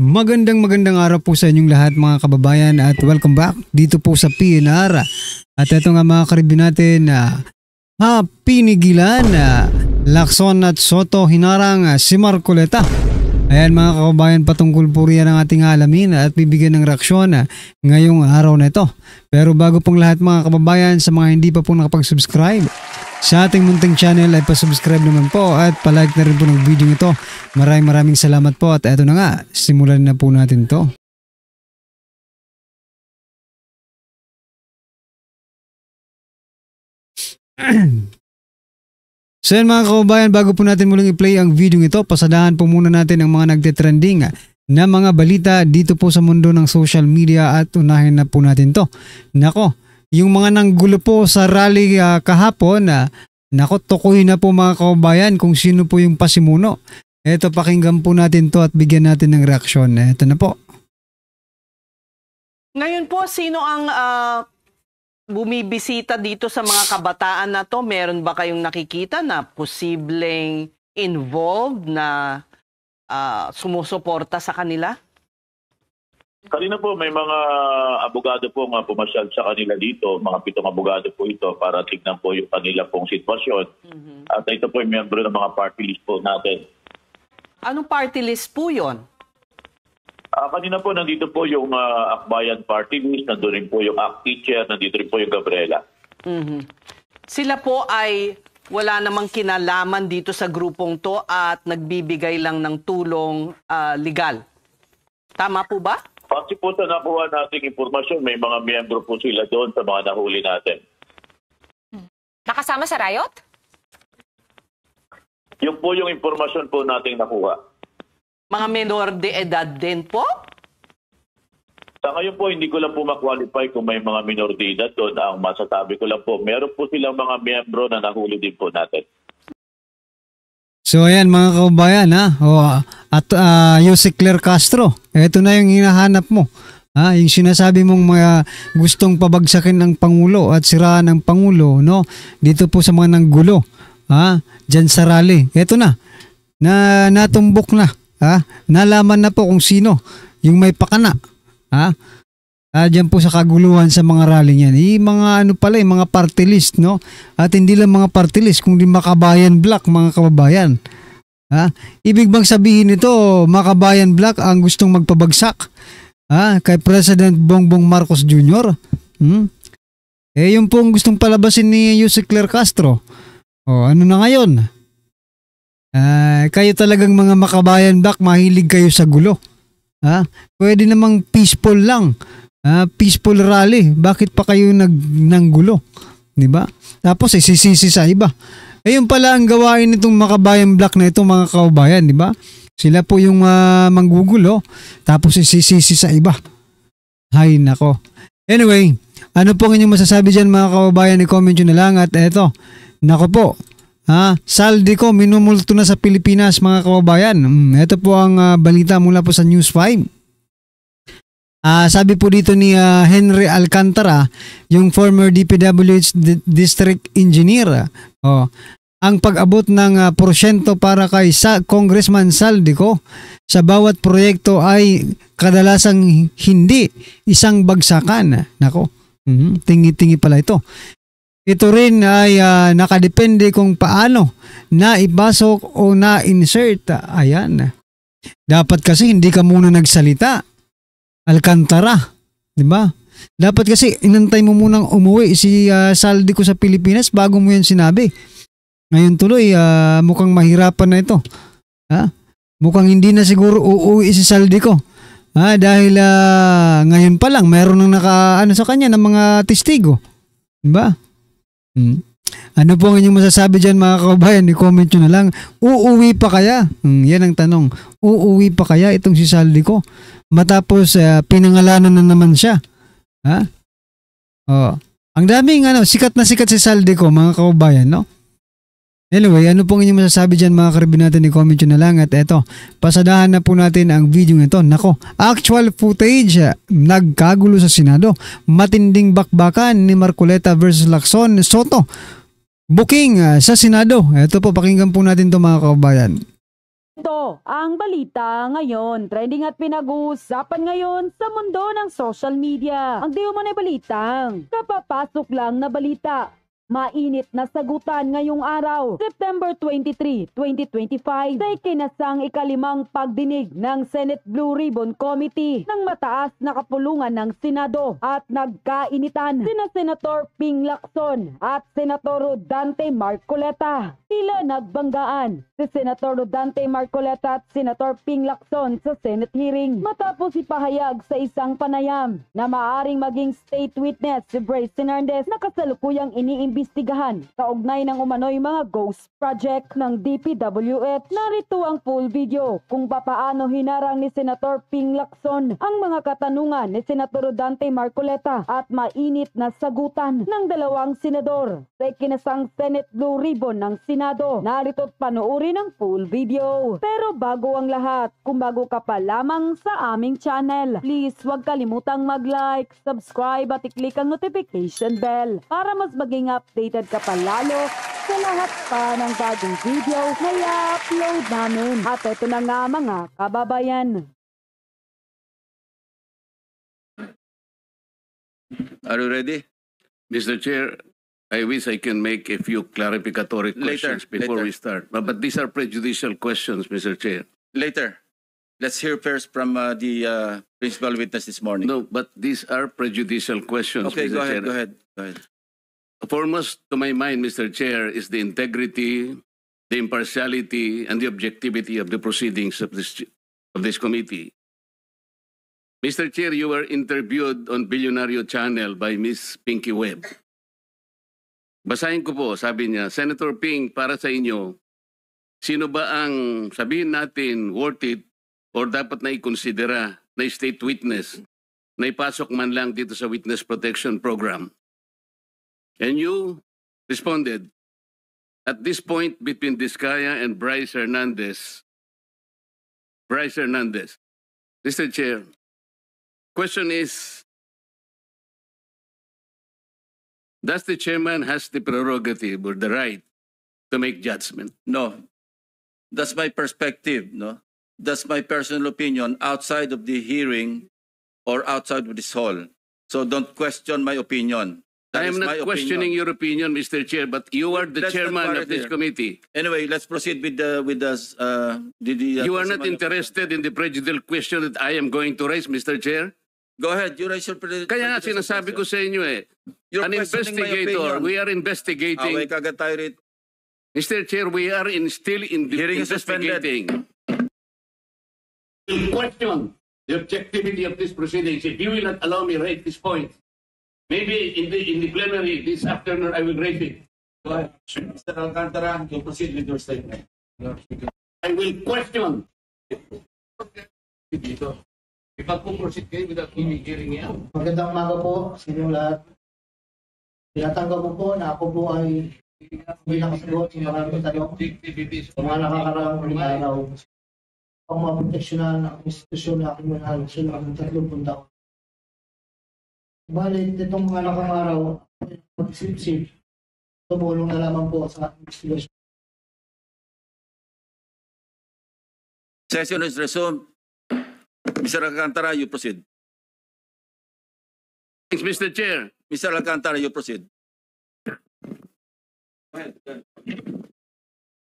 Magandang araw po sa inyong lahat mga kababayan at welcome back dito po sa PNR. At ito nga mga karibin natin pinigilan Lacson at Soto hinarang si Marcoleta. Ayan mga kababayan, patungkol po riyan ang ating alamin at bibigyan ng reaksyon ngayong araw na ito. Pero bago pong lahat mga kababayan, sa mga hindi pa po nakapag-subscribe sa ating munting channel ay pa-subscribe naman po at palike na rin po ng video ito. Maraming salamat po at eto na nga, simulan na po natin to. So yan mga kababayan, bago po natin muling i-play ang video ito, pasadahan po muna natin ang mga nagte-trending na mga balita dito po sa mundo ng social media at unahin na po natin to. Nako, yung mga nanggulo po sa rally kahapon, nako, tukoy na po mga kababayan kung sino po yung pasimuno. Eto, pakinggan po natin to at bigyan natin ng reaksyon. Eto na po. Ngayon po, sino ang bumibisita dito sa mga kabataan na to? Meron ba kayong nakikita na posibleng involved na sumusuporta sa kanila? Kanina po may mga abogado po nga pumasyal sa kanila dito, mga 7 abogado po ito para tignan po yung kanila pong sitwasyon. At ito po yung miyembro ng mga party list po natin. Anong party list po yun? Kanina po nandito po yung Akbayan party list, nandun rin po yung ACT teacher, nandito rin po yung Gabriela. Sila po ay wala namang kinalaman dito sa grupong to at nagbibigay lang ng tulong legal. Tama po ba? Kasi po sa nakuha nating impormasyon, may mga miyembro po sila doon sa mga nahuli natin. Nakasama sa riot? Yung po yung impormasyon po nating nakuha. Mga menor de edad din po? Sa ngayon po, hindi ko lang po ma-qualify kung may mga minor de edad doon. Ang masasabi ko lang po, meron po silang mga miyembro na nahuli din po natin. So ayan mga kababayan at Jose Claire Castro, ito na yung hinahanap mo. Yung sinasabi mong mga gustong pabagsakin ng Pangulo at siraan ng Pangulo, no? Dito po sa mga nanggulo, dyan sa rally. Ito na natumbok na, nalaman na po kung sino yung may pakana, dyan po sa kaguluhan sa mga rally niyan. Mga mga party list, no? At hindi lang mga party list, kundi Makabayan Black, mga kababayan. Ibig bang sabihin nito, Makabayan Black ang gustong magpabagsak kay President Bongbong Marcos Jr.? Yun po ang gustong palabasin ni Jose Claire Castro. Ano na ngayon? Kayo talagang mga Makabayan Black, mahilig kayo sa gulo. Pwede namang peaceful lang. Peaceful rally. Bakit pa kayo nanggulo? 'Di ba? Tapos isisisi sa iba. Ayun pala ang gawain nitong Makabayan Black na ito, mga kababayan, 'di ba? Sila po yung manggugulo tapos isisisi sa iba. Hay nako. Anyway, ano po ang inyong masasabi diyan mga kababayan? I-comment nyo na lang at eto. Nako po. Saldico minumulto na sa Pilipinas, mga kababayan. Ito po ang balita mula po sa News 5. Sabi po dito ni Henry Alcantara, yung former DPWH District Engineer, ang pag-abot ng porsyento para kay Congressman Saldico sa bawat proyekto ay kadalasang hindi isang bagsakan. Nako, tingi-tingi pala ito. Ito rin ay nakadepende kung paano na ipasok o na-insert. Ayan. Dapat kasi hindi ka muna nagsalita, Alcantara, 'di ba? Dapat kasi inantay mo munang umuwi si Saldico sa Pilipinas bago mo 'yan sinabi. Ngayon tuloy mukhang mahirapan na ito. Mukhang hindi na siguro uuwi si Saldico. Dahil ngayon pa lang mayroon nang sa kanya ng mga testigo. 'Di ba? Ano po ang inyong masasabi dyan, mga kababayan? I-comment nyo na lang. Uuwi pa kaya? Yan ang tanong. Uuwi pa kaya itong si Saldico? Matapos pinangalanan na naman siya. Ang daming sikat na sikat si Saldico, mga kababayan, no? Anyway, ano pong inyong masasabi dyan, mga karibin natin? I-comment nyo na lang. At eto, pasadahan na po natin ang video ito. Nako, actual footage, nagkagulo sa Senado. Matinding bakbakan ni Marcoleta versus Lacson Soto. Booking sa Senado. Ito po, pakinggan po natin ito, mga kababayan. Ito ang balita ngayon. Trending at pinag-uusapan ngayon sa mundo ng social media. Ang di umano'y balitang kapapasok lang na balita. Mainit na sagutan ngayong araw, September 23, 2025, sa ikinasang ikalimang pagdinig ng Senate Blue Ribbon Committee ng mataas na kapulungan ng Senado at nagkainitan sina Senator Ping Lacson at Senator Dante Marcoleta. Tila nagbanggaan si Senator Dante Marcoleta at Senator Ping Lacson sa Senate hearing matapos ipahayag sa isang panayam na maaring maging state witness si Bryce Hernandez na kasalukuyang iniimbestigahan kaugnay ng umano'y mga ghost project ng DPWH. Narito ang full video kung papaano hinarang ni Senator Ping Lacson ang mga katanungan ni Senator Dante Marcoleta at mainit na sagutan ng dalawang senador sa ikinasang Senate Blue Ribbon ng Senado. Narito't panoorin ang full video. Pero bago ang lahat, kung bago ka pa lamang sa aming channel, please huwag kalimutang mag-like, subscribe at i-click ang notification bell para mas maging updated ka pa lalo sa lahat pa ng bagong video na i-upload namin. At ito na nga mga kababayan. Are you ready? Mr. Chair, I wish I can make a few clarificatory questions before we start. But these are prejudicial questions, Mr. Chair. Later. Let's hear first from the principal witness this morning. No, but these are prejudicial questions, Okay, Mr. Chair. go ahead. Foremost to my mind, Mr. Chair, is the integrity, the impartiality, and the objectivity of the proceedings of this committee. Mr. Chair, you were interviewed on Billionario Channel by Miss Pinky Webb. Basahin ko po, sabi niya, Senator Ping, para sa inyo, sino ba ang sabihin natin worth it or dapat na ikonsidera na state witness na ipasok man lang dito sa Witness Protection Program? And you responded, at this point between Diskaya and Bryce Hernandez, Mr. Chair, question is, does the chairman has the prerogative or the right to make judgment? No. That's my perspective, no? That's my personal opinion outside of the hearing or outside of this hall. So don't question my opinion. That I am is my not questioning opinion. your opinion, Mr. Chair, but you are the Let's not chairman worry of this there. committee. Anyway, let's proceed with the You are not interested in the prejudicial question that I am going to raise, Mr. Chair? Go ahead, you raise your Kaya nga sinasabi ko sa inyo You're an questioning my investigator, opinion. we are investigating. Away kagad tayo rito. Mr. Chair, we are still in the Hearing is suspended. investigating. Will question the objectivity of this proceedings. If you will not allow me raise this point, maybe in the plenary this afternoon I will raise it. Go ahead. Mr. Alcantara, you proceed with your statement. I will question. Ipag-proceed kayo without hearing niya. Magandang umaga po sa inyong lahat. Tinatanggap ko po na ako po ay hindi nakasagot sa maraming tanong sa mga nakakaraang araw. Ang maproteksyonan ang institusyon na aking mahal sa loob ng 30 taon. Balit itong mga nakakaraw, mag-isip-isip, tumulong na lamang po sa investigation. Session is resumed. Mr. Alcantara, you proceed. Thanks, Mr. Chair. Mr. Alcantara, you proceed.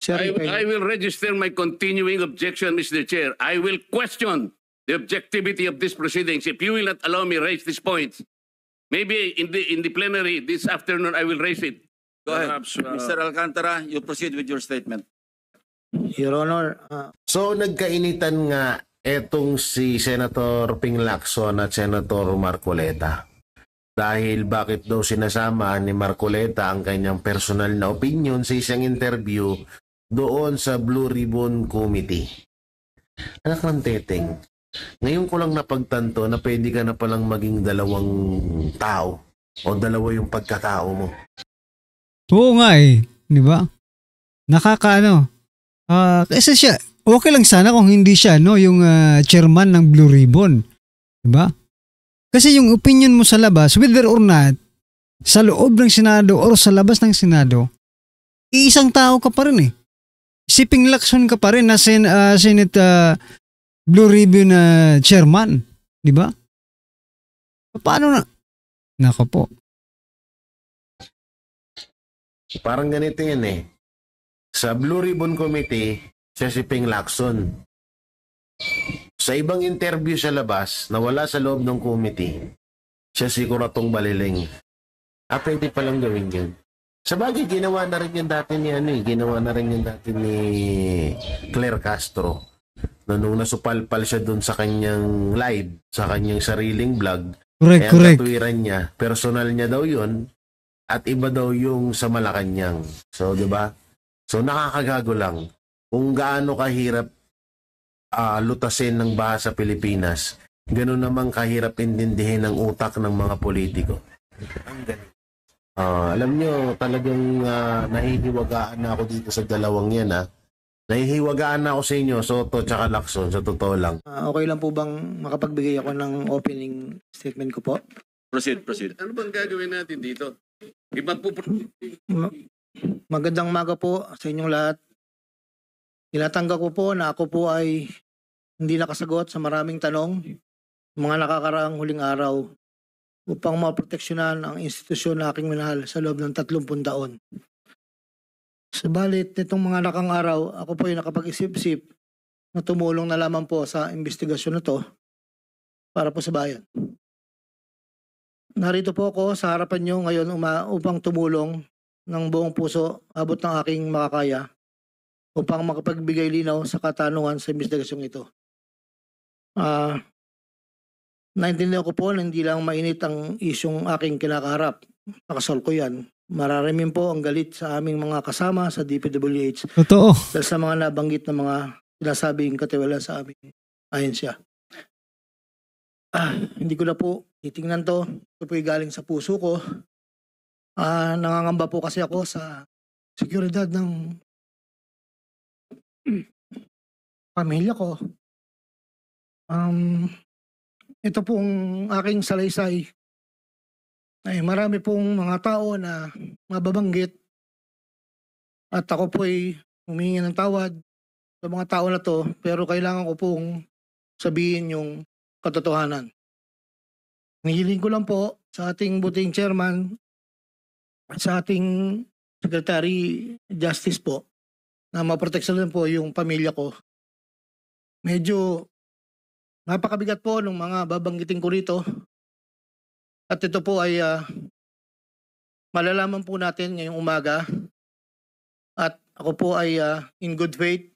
I will register my continuing objection, Mr. Chair. I will question the objectivity of these proceedings. If you will not allow me raise these points, maybe in the plenary this afternoon I will raise it. Go ahead. Mr. Alcantara, you proceed with your statement. Your Honor, so nagkainitan nga etong si Senator Ping Lacson at Senator Marcoleta. Dahil bakit daw sinasama ni Marcoleta ang kanyang personal na opinion sa isang interview doon sa Blue Ribbon Committee. Anak ng teteng, ngayon ko lang napagtanto na pwede ka na palang maging dalawang tao o dalawa yung pagkatao mo. Oo nga di ba? Nakakaano. Kasi siya, okay lang sana kung hindi siya yung chairman ng Blue Ribbon. Diba? Kasi yung opinion mo sa labas, whether or not, sa loob ng Senado or sa labas ng Senado, iisang tao ka pa rin Si Ping Lacson ka pa rin na Senate Blue Ribbon chairman. Di ba? Paano na? Nako po. Parang ganito yan eh. Sa Blue Ribbon Committee, siya si Ping Lacson. Sa ibang interview sa labas, na wala sa loob ng committee, siya si Kuratong Baliling. Pwede palang gawin yun. Sa bagay, ginawa na rin yan dati ni ginawa na rin yan dati ni Claire Castro. Nung nasupalpal siya dun sa kanyang live, sa kanyang sariling vlog, Correct. Katuwiran niya, personal niya daw yun, at iba daw yung sa Malacanang. So, di ba? So, nakakagago lang. Kung gaano kahirap lutasin ng bahasa Pilipinas, gano'n namang kahirap intindihin ang utak ng mga politiko. Ang galing. Alam nyo, talagang nahihiwagaan na ako dito sa dalawang yan, ha? Nahihiwagaan na ako sa inyo, Soto tsaka Lacson, sa totoo lang. Okay lang po bang makapagbigay ako ng opening statement ko po? Proceed. Ano bang gagawin natin dito? Magandang umaga po sa inyong lahat. Tinatanggap ko po na ako po ay hindi nakasagot sa maraming tanong mga nakakaraang huling araw upang maproteksyonan ang institusyon na aking minahal sa loob ng 30 taon. Subalit nitong mga nakang araw, ako po ay nakapag-isip-isip na tumulong na lamang po sa investigasyon na to para po sa bayan. Narito po ako sa harapan nyo ngayon upang tumulong ng buong puso abot ng aking makakaya upang makapagbigay linaw sa katanungan sa investigasyong ito. Naintindihan ko po na hindi lang mainit ang isyong aking kinakaharap. Nakasol ko yan. Mararamin po ang galit sa aming mga kasama sa DPWH Totoo. dahil sa mga nabanggit na mga sinasabing katiwala sa aming ahensya. Hindi ko na po titingnan to. Ito po'y galing sa puso ko. Nangangamba po kasi ako sa seguridad ng pamilya ko. Ito pong aking salaysay ay marami pong mga tao na mababanggit at ako po ay humingi ng tawad sa mga tao na to, pero kailangan ko pong sabihin yung katotohanan. Hihiling ko lang po sa ating buting chairman at sa ating Secretary Justice po na maproteksahan po yung pamilya ko. Medyo napakabigat po ng mga babanggitin ko rito. At ito po ay malalaman po natin ngayong umaga. At ako po ay in good faith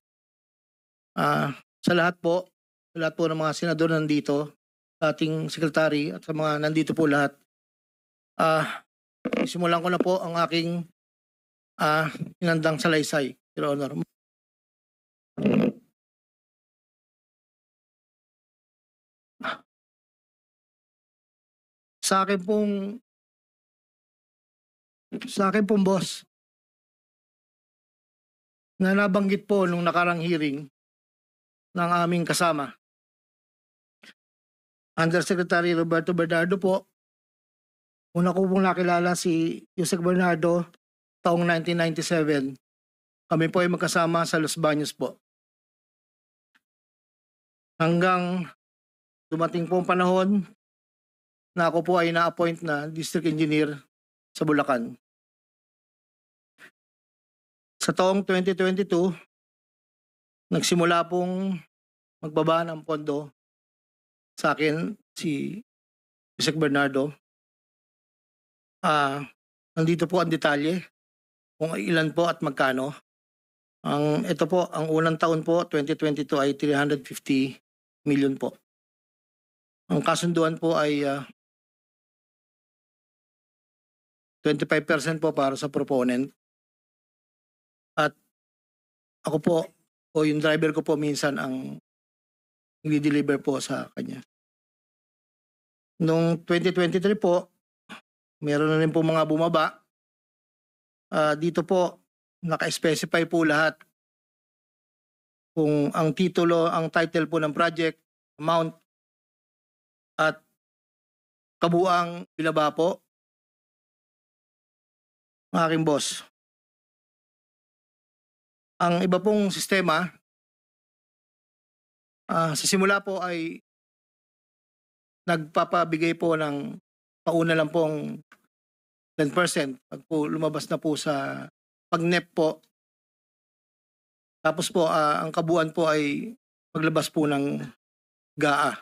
sa lahat po ng mga senador nandito, sa ating sekretary at sa mga nandito po lahat. Simulan ko na po ang aking inandang salaysay, Your Honor. Sa akin pong boss na nabanggit po nung nakarang hearing ng aming kasama, Undersecretary Roberto Bernardo po. Una ko pong nakilala si Yusek Bernardo taong 1997. Kami po ay magkasama sa Los Baños po. Hanggang dumating po ang panahon na ako po ay na-appoint na district engineer sa Bulacan. Sa taong 2022, nagsimula pong magbaba ng pondo sa akin si Yusek Bernardo. Nandito po ang detalye kung ilan po at magkano. Ito po, ang unang taon po, 2022 ay 350 million po. Ang kasunduan po ay 25% po para sa proponent. At ako po, o yung driver ko po minsan ang i-deliver po sa kanya. Noong 2023 po, meron na rin po mga bumaba. Dito po, naka-specify po lahat kung ang titulo, ang title po ng project, amount, at kabuang binaba po. Ang aking boss. Ang iba pong sistema, sa simula po ay nagpapabigay po ng pauna lang pong 10%. Pag po lumabas na po sa pag-NEP po, tapos po ang kabuuan po ay maglabas po ng GAA.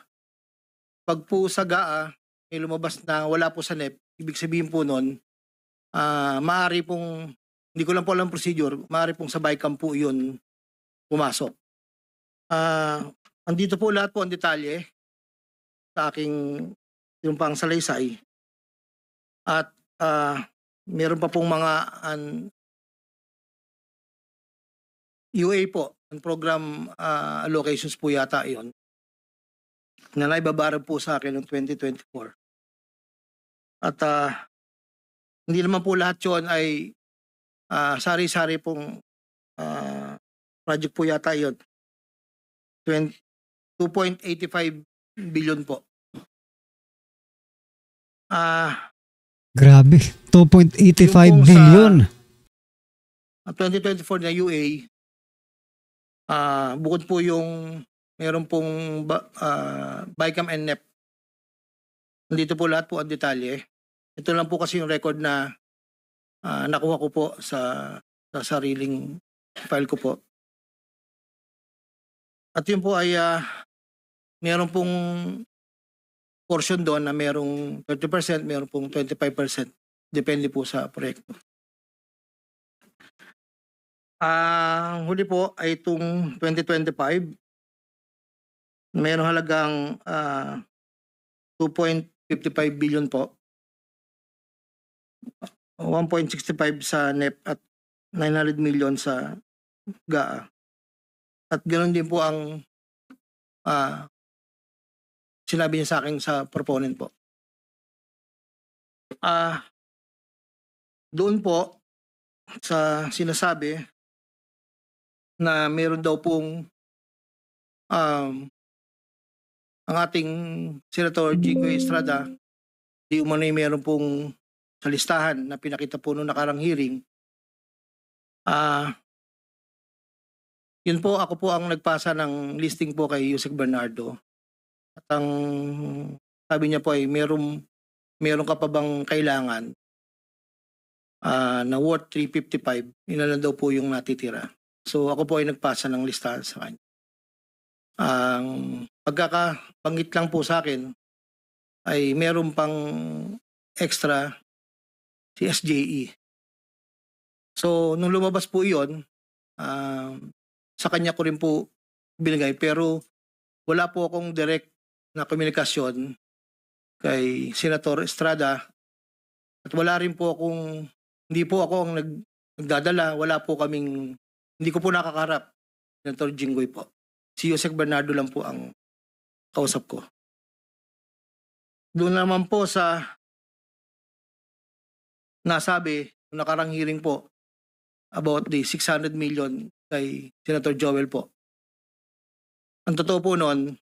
Pag po sa GAA ay lumabas na wala po sa NEP, ibig sabihin po nun, maaari pong, hindi ko lang po alam procedure, maaari pong sa BICAM po yun pumasok. Andito po lahat po ang detalye sa aking yung pang salaysay. At meron pa pong mga UA po, ang program allocations po yata yon na naibabaran po sa akin noong 2024. At hindi naman po lahat yon ay sari-sari pong project po yata yon. 2.85 billion po. Grabe, 2.85 billion. 2024 na UA, bukod po yung meron pong BICAM and NEP. Nandito po lahat po ang detalye. Ito lang po kasi yung record na nakuha ko po sa sariling file ko po. At yun po ay meron pong portion doon na merong 30%, meron pong 25%. Depende po sa proyekto. Ang huli po ay itong 2025. Meron halagang 2.55 billion po. 1.65 sa NEP at 900 million sa GAA. At ganoon din po ang sinabi niya sa akin sa proponent po. Doon po sa sinasabi na meron daw pong ang ating Senator Jinggoy Estrada, di umano'y meron pong sa listahan na pinakita po noong nakarang hearing. Yun po, ako po ang nagpasa ng listing po kay Yusek Bernardo. At ang sabi niya po ay meron ka pa bang kailangan na worth 355, yun na daw po yung natitira. So ako po ay nagpasa ng listahan sa kanya. Ang pagkakabanggit lang po sa akin ay meron pang extra si SJE. So nung lumabas po yun, sa kanya ko rin po binigay, pero wala po akong direct na komunikasyon kay Senator Estrada at wala rin po akong, hindi po ako ang nagdadala, wala po kaming, hindi ko po nakakarap Senator Jinggoy po. Si Yusek Bernardo lang po ang kausap ko. Doon naman po sa nasabi, nakarang hearing po about the 600 million kay Senator Joel po. Ang totoo po noon,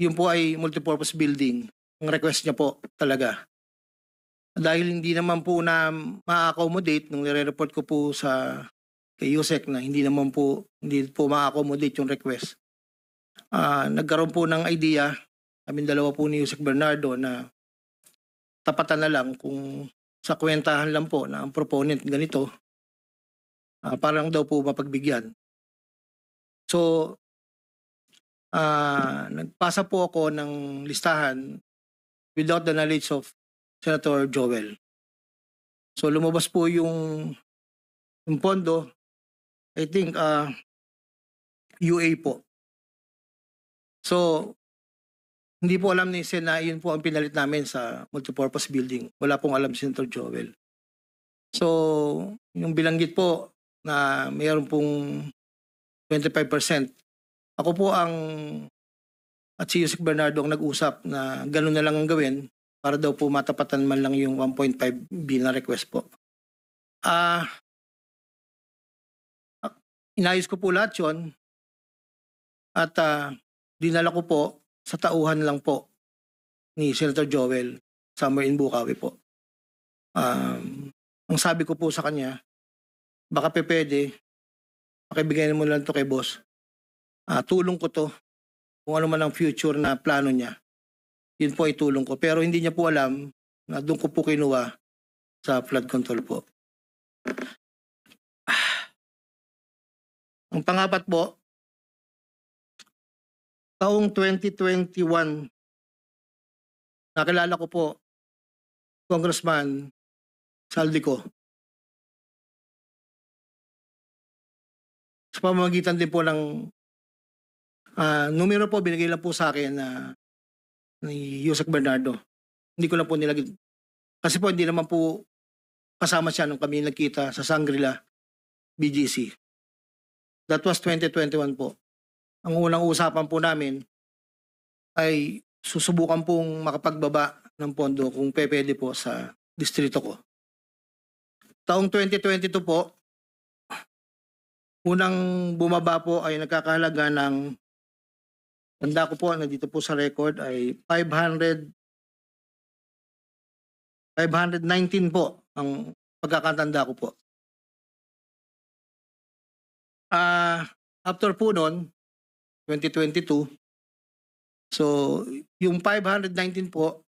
yun po ay multipurpose building. Ang request niya po talaga. Dahil hindi naman po na ma-accommodate nung nire-report ko po sa kay Yusek na hindi po ma-accommodate yung request. Nagkaroon po ng idea, kaming dalawa po ni Yusek Bernardo na tapatan na lang kung sa kwentahan lang po na ang proponent ganito, parang daw po mapagbigyan. So, nagpasa po ako ng listahan without the knowledge of Senator Joel. So, lumabas po yung pondo, I think, UA po. So, hindi po alam ni Sen na yun po ang pinalit namin sa multipurpose building. Wala pong alam si Senator Joel. So, yung bilanggit po na mayroon pong 25%. Ako po at si Yusek Bernardo ang nag-usap na gano'n na lang ang gawin para daw po matapatan man lang yung 1.5 billion na request po. Inayos ko po lahat yun at dinala ko po sa tauhan lang po ni Senator Joel somewhere in Bukawi po. Ang sabi ko po sa kanya, baka pwede pakibigay mo lang to kay boss. Tulong ko to. Kung ano man ang future na plano niya, yun po ay tulong ko. Pero hindi niya po alam na doon ko po kinuha sa flood control po. Ang pangapat po, taong 2021, nakilala ko po, Congressman Saldico. Sa pamamagitan din po ng numero po, binigay lang po sa akin ni Yusek Bernardo. Hindi ko lang po nilagay. Kasi po hindi naman po kasama siya nung kami nagkita sa Shangri-La, BGC. That was 2021 po. Ang unang usapan po namin ay susubukan pong makapagbaba ng pondo kung pwede po sa distrito ko. Taong 2022 po, unang bumaba po ay nagkakahalaga ng, tanda ko po, nandito po sa record ay 519 po ang pagkakatanda ko po. After po noon, 2022, so yung 519 po,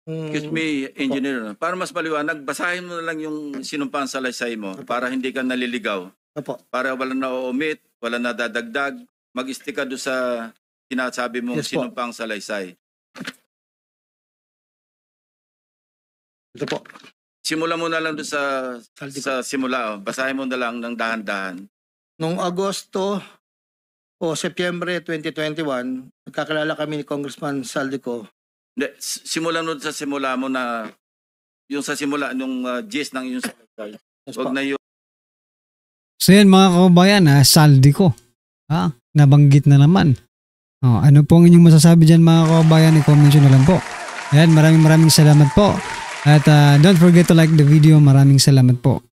Excuse me, engineer. Para mas maliwanag, basahin mo na lang yung sinumpang salaysay mo para hindi ka naliligaw. Opo. Para wala na o-omit, wala na dadagdag, mag-stick ka doon sa sinasabi mong Yes po. sinumpang salaysay. Ito po. Simula mo na lang doon Saldi sa simula. Oh. Basahin mo na lang ng dahan-dahan. Noong Agosto o Setyembre 2021, nagkakilala kami ni Congressman Saldico. Hindi, simula mo sa simula mo na yung sa simula nung gist ng yung salaysay. Yes Wag po. na yung So yan mga kababayan, Saldico. Nabanggit na naman. Ano po ang inyong masasabi dyan mga kababayan? I-comment nyo na lang po. Ayan, maraming salamat po. At don't forget to like the video. Maraming salamat po.